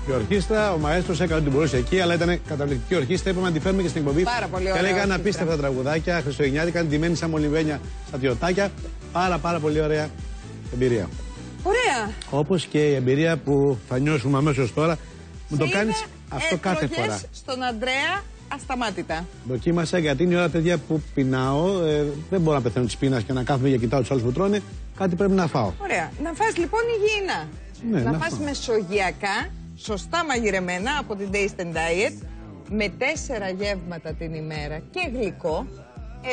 Η ορχήστρα, ο μαέστρος έκανε ό,τι μπορούσε εκεί, αλλά ήταν καταπληκτική ορχήστρα. Είπαμε να τη φέρουμε και στην εκπομπή. Πάρα πολύ ωραία. Και έλεγαν απίστευτα τραγουδάκια, χριστουγεννιάτικα, ντυμένοι σαν μολυβένια στρατιωτάκια. Πάρα πολύ ωραία εμπειρία. Ωραία. Όπως και η εμπειρία που θα νιώσουμε αμέσως τώρα. Μου το κάνεις αυτό κάθε φορά. Στον Ανδρέα ασταμάτητα. Δοκίμασα γιατί είναι η ώρα, παιδιά, που πεινάω. Δεν μπορώ να πεθαίνω τη πείνας και να κάθομαι και κοιτάω τους άλλους που τρώνε. Κάτι πρέπει να φάω. Ωραία. Να φας λοιπόν υγιεινά. Ναι, να φας μεσογειακά, σωστά μαγειρεμένα από την Taste and Diet, με 4 γεύματα την ημέρα και γλυκό,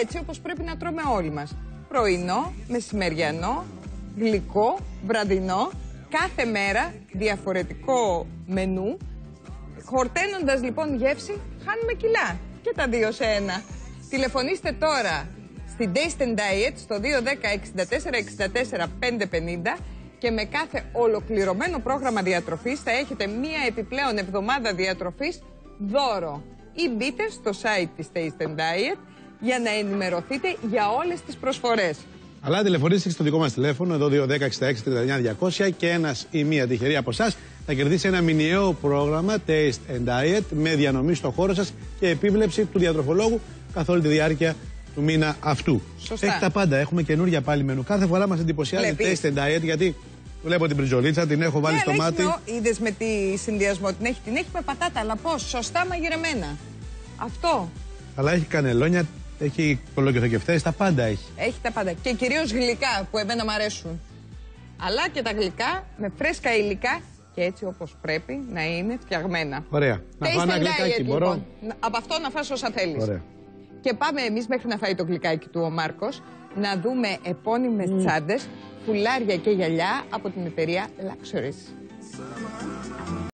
έτσι όπως πρέπει να τρώμε όλοι μας. Πρωινό, μεσημεριανό, γλυκό, βραδινό, κάθε μέρα διαφορετικό μενού. Χορταίνοντας λοιπόν γεύση, χάνουμε κιλά. Και τα 2 σε 1. Τηλεφωνήστε τώρα στην Taste and Diet στο 210 64 64 550 και με κάθε ολοκληρωμένο πρόγραμμα διατροφής θα έχετε μία επιπλέον εβδομάδα διατροφής δώρο. Ή μπείτε στο site της Taste and Diet για να ενημερωθείτε για όλες τις προσφορές. Αλλά τηλεφωνήστε στο δικό μας τηλέφωνο, εδώ 210 66 39 200 και ένας ή μία τυχερή από εσάς θα κερδίσει ένα μηνιαίο πρόγραμμα Taste and Diet με διανομή στο χώρο σας και επίβλεψη του διατροφολόγου καθ' όλη τη διάρκεια του μήνα αυτού. Σωστά. Έχει τα πάντα, έχουμε καινούργια πάλι μενού. Κάθε φορά μας εντυπωσιάζει Taste and Diet γιατί βλέπω την μπριζολίτσα, την έχω βάλει στο μάτι. Είδες με τι συνδυασμό την έχει με πατάτα, αλλά πώς, σωστά μαγειρεμένα. Αυτό. Αλλά έχει κανελόνια, έχει κολοκυθοκευτές, τα πάντα έχει. Έχει τα πάντα. Και κυρίως γλυκά που εμένα μου αρέσουν. Αλλά και τα γλυκά με φρέσκα υλικά και έτσι όπως πρέπει να είναι φτιαγμένα. Ωραία. Να φάω ένα γλυκάκι, μπορώ. Λοιπόν. Από αυτό να φας όσα θέλεις. Ωραία. Και πάμε εμείς μέχρι να φάει το γλυκάκι του ο Μάρκος να δούμε επώνυμες τσάντες, φουλάρια και γυαλιά από την εταιρεία Luxuries.